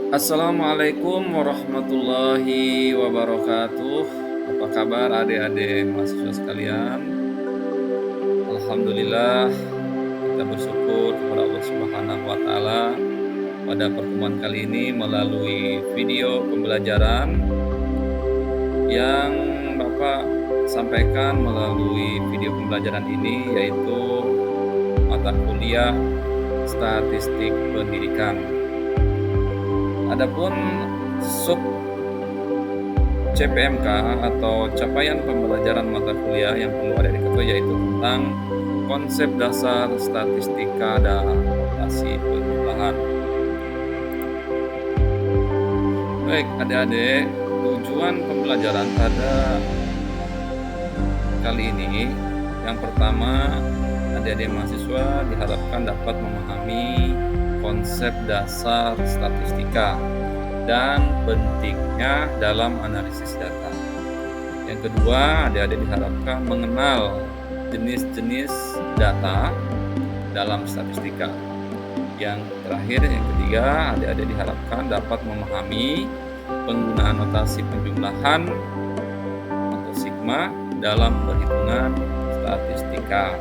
Assalamualaikum warahmatullahi wabarakatuh. Apa kabar adik-adik mahasiswa sekalian? Alhamdulillah, kita bersyukur kepada Allah Subhanahu wa taala pada pertemuan kali ini melalui video pembelajaran yang Bapak sampaikan melalui video pembelajaran ini, yaitu mata kuliah Statistik Pendidikan. Adapun sub CPMK atau capaian pembelajaran mata kuliah yang perlu adik-adik ketahui yaitu tentang konsep dasar statistika dan notasi penjumlahan. Baik adik-adik, tujuan pembelajaran pada kali ini yang pertama, adik-adik mahasiswa diharapkan dapat memahami konsep dasar statistika dan pentingnya dalam analisis data. Yang kedua, adik-adik diharapkan mengenal jenis-jenis data dalam statistika. Yang terakhir, yang ketiga, adik-adik diharapkan dapat memahami penggunaan notasi penjumlahan atau sigma dalam perhitungan statistika.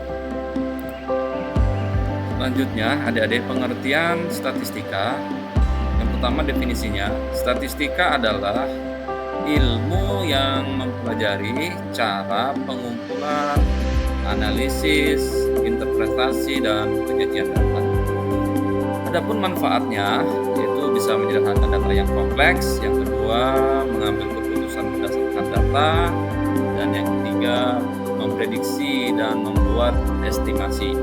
Selanjutnya, adik-adik pengertian statistika. Yang pertama definisinya, statistika adalah ilmu yang mempelajari cara pengumpulan, analisis, interpretasi, dan penyajian data. Adapun manfaatnya, yaitu bisa menyederhanakan data yang kompleks. Yang kedua, mengambil keputusan berdasarkan data. Dan yang ketiga, memprediksi dan membuat estimasi.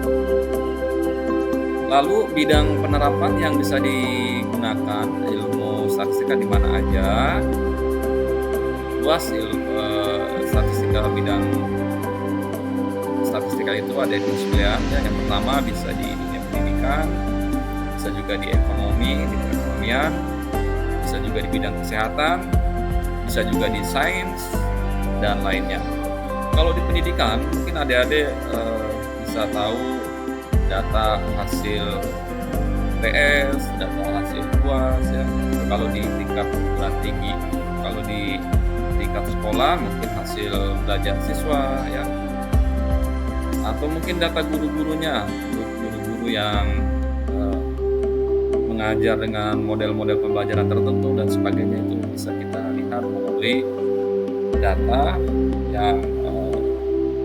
Lalu bidang penerapan yang bisa digunakan ilmu statistika di mana aja? Luas statistika, bidang statistika itu ada di sekalian. Yang pertama bisa di dunia pendidikan, bisa juga di ekonomi, di perekonomian, bisa juga di bidang kesehatan, bisa juga di sains dan lainnya. Kalau di pendidikan mungkin adik-adik bisa tahu data hasil TS, data hasil UAS ya. Kalau di tingkat perguruan tinggi, kalau di tingkat sekolah mungkin hasil belajar siswa ya. Atau mungkin data guru-gurunya, guru-guru yang mengajar dengan model-model pembelajaran tertentu dan sebagainya, itu bisa kita lihat melalui data yang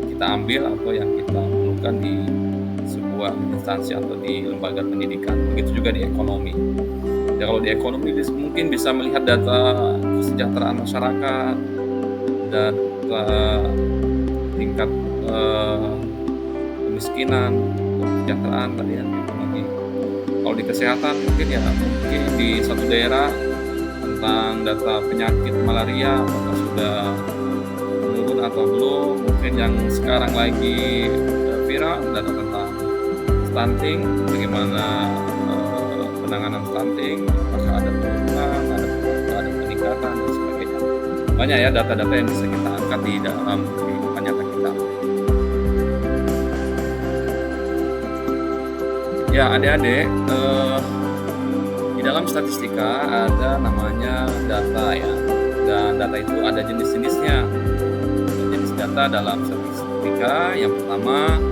kita ambil atau yang kita temukan di sebuah instansi atau di lembaga pendidikan. Begitu juga di ekonomi. Ya, kalau di ekonomi mungkin bisa melihat data kesejahteraan masyarakat, data tingkat kemiskinan, kesejahteraan tadi ya, ekonomi. Kalau di kesehatan mungkin di satu daerah tentang data penyakit malaria apakah sudah menurun atau belum. Mungkin yang sekarang lagi viral data tentang stunting, bagaimana penanganan stunting, apakah ada penurunan, ada peningkatan dan sebagainya. Banyak ya data-data yang bisa kita angkat di dalam kehidupan nyata kita. Ya adik-adik, di dalam statistika ada namanya data ya, dan data itu ada jenis-jenisnya. Jenis data dalam statistika yang pertama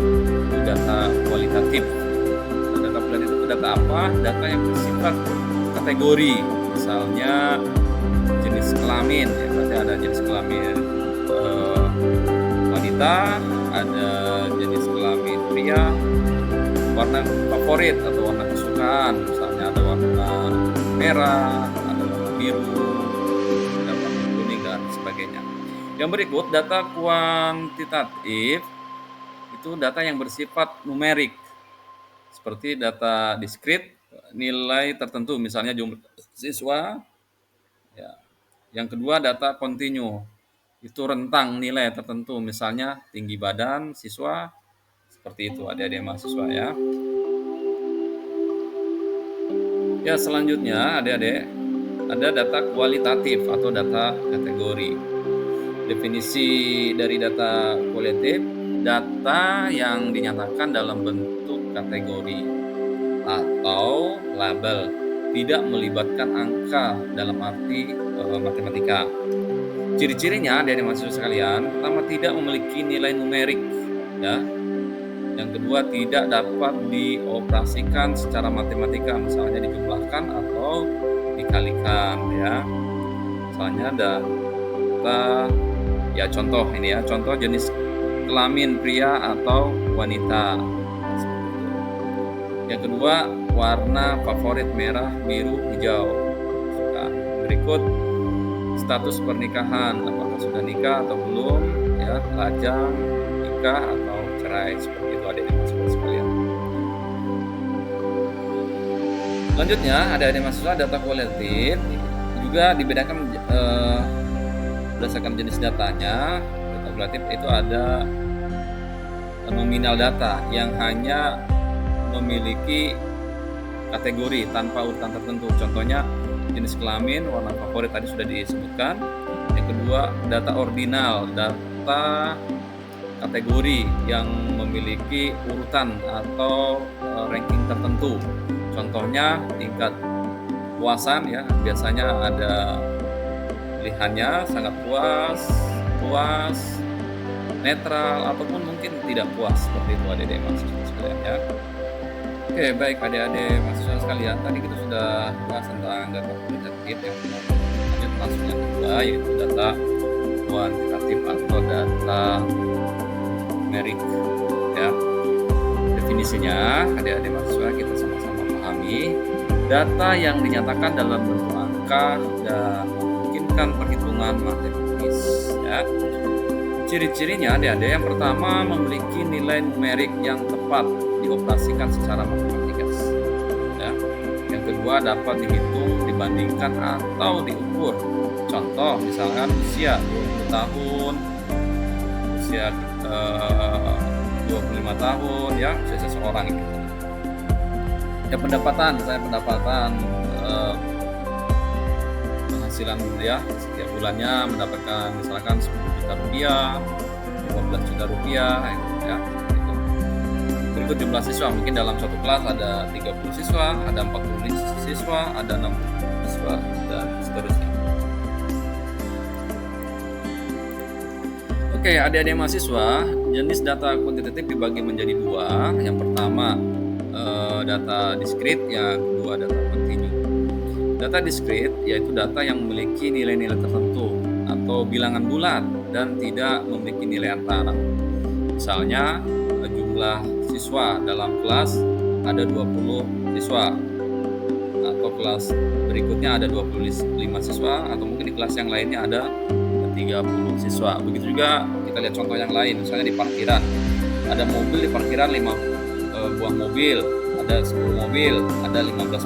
itu data kualitatif. Data kualitatif itu data apa? Data yang bersifat kategori, misalnya jenis kelamin ya, berarti ada jenis kelamin wanita, ada jenis kelamin pria, warna favorit atau warna kesukaan, misalnya ada warna merah, ada warna biru, ada warna kuning dan sebagainya. Yang berikut data kuantitatif itu data yang bersifat numerik, seperti data diskrit, nilai tertentu, misalnya jumlah siswa. Ya. Yang kedua data kontinu, itu rentang nilai tertentu, misalnya tinggi badan siswa, seperti itu adik-adik mahasiswa ya. Ya selanjutnya adik-adik ada data kualitatif atau data kategori. Definisi dari data kualitatif, data yang dinyatakan dalam bentuk kategori atau label, tidak melibatkan angka dalam arti matematika. Ciri-cirinya dari mahasiswa sekalian, pertama tidak memiliki nilai numerik, ya. Yang kedua tidak dapat dioperasikan secara matematika, misalnya dijumlahkan atau dikalikan, ya. Misalnya data, ya contoh ini ya, contoh jenis kelamin pria atau wanita. Yang kedua, warna favorit merah, biru, hijau. Berikut status pernikahan, apakah sudah nikah atau belum, ya, lajang, nikah atau cerai, seperti itu adik-adik mahasiswa sekalian. Selanjutnya adik-adik mahasiswa, data kualitatif juga dibedakan berdasarkan jenis datanya. Data kualitatif itu ada nominal data yang hanya memiliki kategori tanpa urutan tertentu. Contohnya jenis kelamin, warna favorit tadi sudah disebutkan. Yang kedua, data ordinal, data kategori yang memiliki urutan atau ranking tertentu. Contohnya tingkat puasan, ya, biasanya ada pilihannya sangat puas, puas, netral, ataupun mungkin tidak puas, seperti itu adik-adik mahasiswa sekalian, ya. Oke, baik adik-adik mahasiswa sekalian, tadi kita sudah bahas tentang data kualitatif. Yang lanjut langsung yang kedua, yaitu data kuantitatif atau data numerik, ya. Definisinya adik-adik mahasiswa kita sama-sama pahami, data yang dinyatakan dalam bentuk angka dan memungkinkan perhitungan matematis, ya. Ciri-cirinya adik-adik, yang pertama memiliki nilai numerik yang tepat dioperasikan secara matematika, ya. Yang kedua dapat dihitung, dibandingkan atau diukur. Contoh misalkan usia 20 tahun, usia 25 tahun, ya, usia seseorang itu. Ya, pendapatan, penghasilan ya setiap bulannya mendapatkan misalkan 10 juta rupiah, 15 juta rupiah, ya. Berikut jumlah siswa, mungkin dalam satu kelas ada 30 siswa, ada 40 siswa, ada 60 siswa, dan seterusnya. Oke, adik-adik mahasiswa, jenis data kuantitatif dibagi menjadi dua. Yang pertama data diskrit, yang kedua data kontinu. Data diskrit yaitu data yang memiliki nilai-nilai tertentu atau bilangan bulat dan tidak memiliki nilai antara. Misalnya jumlah siswa dalam kelas ada 20 siswa, atau kelas berikutnya ada 25 siswa, atau mungkin di kelas yang lainnya ada 30 siswa. Begitu juga kita lihat contoh yang lain, misalnya di parkiran. Ada mobil di parkiran 5 buah mobil, ada 10 mobil, ada 15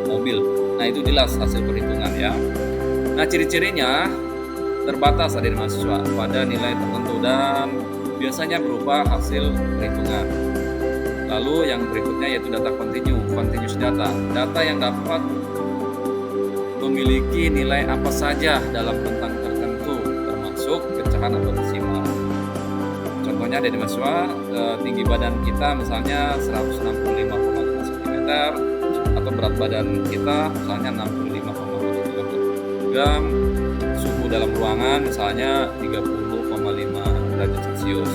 mobil. Nah, itu jelas hasil perhitungan, ya. Nah, ciri-cirinya terbatas adik mahasiswa pada nilai tertentu dan biasanya berupa hasil perhitungan. Lalu yang berikutnya yaitu data continuous data yang dapat memiliki nilai apa saja dalam rentang tertentu, termasuk pecahan atau desimal. Contohnya dari mahasiswa, tinggi badan kita misalnya 165,5 cm, atau berat badan kita misalnya 65,7 gram, suhu dalam ruangan misalnya 30,5 derajat Celcius.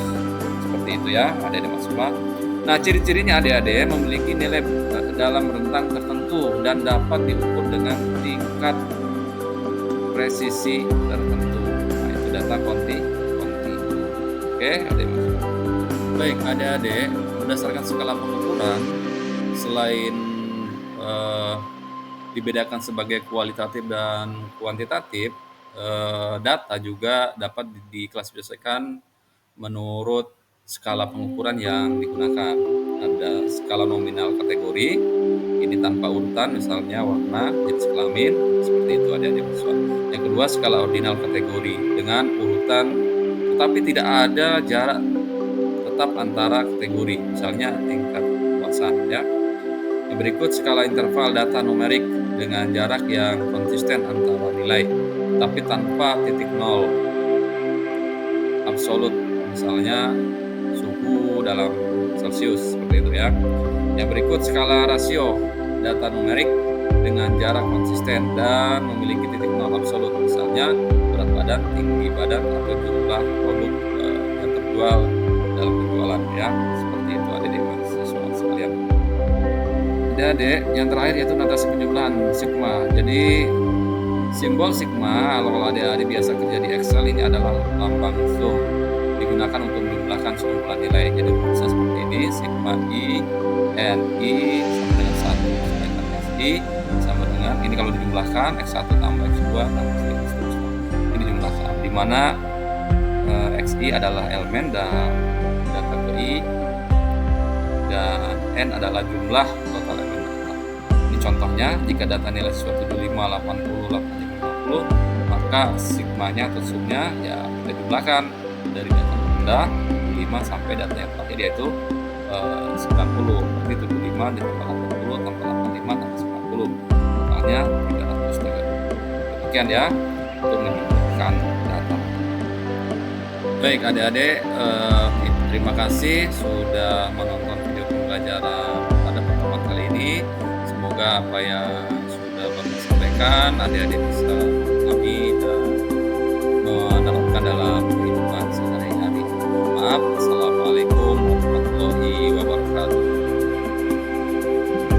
Seperti itu, ya, adik-adik mahasiswa. Nah, ciri-cirinya adik-adik memiliki nilai dalam rentang tertentu dan dapat diukur dengan tingkat presisi tertentu. Nah, itu data kontinu. Oke, adik-adik. Baik, adik-adik, berdasarkan skala pengukuran, selain dibedakan sebagai kualitatif dan kuantitatif, data juga dapat diklasifikasikan menurut skala pengukuran yang digunakan. Ada skala nominal kategori, ini tanpa urutan, misalnya warna, jenis kelamin, seperti itu adik-adik mahasiswa. Yang kedua, skala ordinal kategori dengan urutan, tetapi tidak ada jarak tetap antara kategori, misalnya tingkat puasan, ya. Yang berikut skala interval data numerik dengan jarak yang konsisten antara nilai, tapi tanpa titik nol absolut, misalnya suhu dalam Celcius, seperti itu, ya. Yang berikut skala rasio data numerik dengan jarak konsisten dan memiliki titik nol absolut, misalnya berat badan, tinggi badan, atau jumlah produk yang terjual dalam penjualan ya. Seperti itu adik-adik mahasiswa sekalian. Adik-adik, yang terakhir yaitu notasi penjumlahan sigma. Jadi simbol sigma kalau adik-adik biasa kerja di Excel ini adalah lambang zoom, digunakan untuk menjumlahkan sejumlah nilai. Jadi bisa seperti ini, sigma I NI sama dengan 1, sedangkan XI sama dengan ini kalau dijumlahkan X1 tambah X2 tambah X3 seterusnya. Ini dijumlahkan di mana XI adalah elemen dan data ke I dan N adalah jumlah total elemen data. Ini contohnya, jika data nilai siswa 75, 80, 85, 50, maka sigmanya atau zoomnya ya kita jumlahkan dari data rendah 5 sampai data yang terakhir yaitu 90. Berarti 75 ditambah 80 tambah 85 tambah 90, totalnya 330. Demikian ya untuk menjumlahkan data. Baik adik-adik, terima kasih sudah menonton video pembelajaran pada pertemuan kali ini. Semoga apa yang sudah Bapak sampaikan adik-adik bisa memahami dan menerapkan dalam